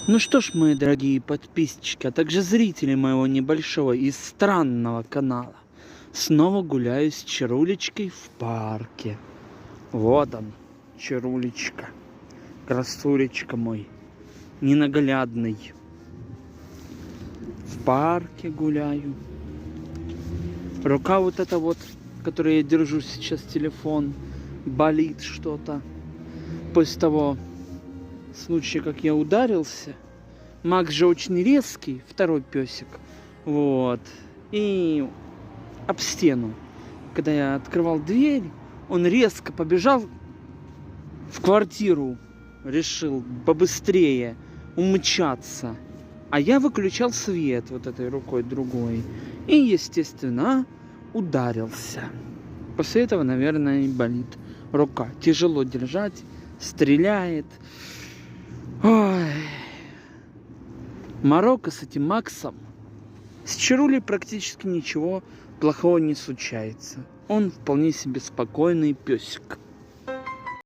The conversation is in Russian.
Ну что ж, мои дорогие подписчики, а также зрители моего небольшого и странного канала, снова гуляю с Чарулечкой в парке. Вот он, Чарулечка, красулечка мой, ненаглядный. В парке гуляю. Рука вот эта вот, которой я держу сейчас телефон, болит что-то. После того случая, как я ударился, Макс же очень резкий, второй песик, вот, и об стену. Когда я открывал дверь, он резко побежал в квартиру, решил побыстрее умчаться. А я выключал свет вот этой рукой другой и, естественно, ударился. После этого, наверное, и болит рука. Тяжело держать, стреляет. Ой. Марокко с этим Максом. С Чарулей практически ничего плохого не случается. Он вполне себе спокойный песик.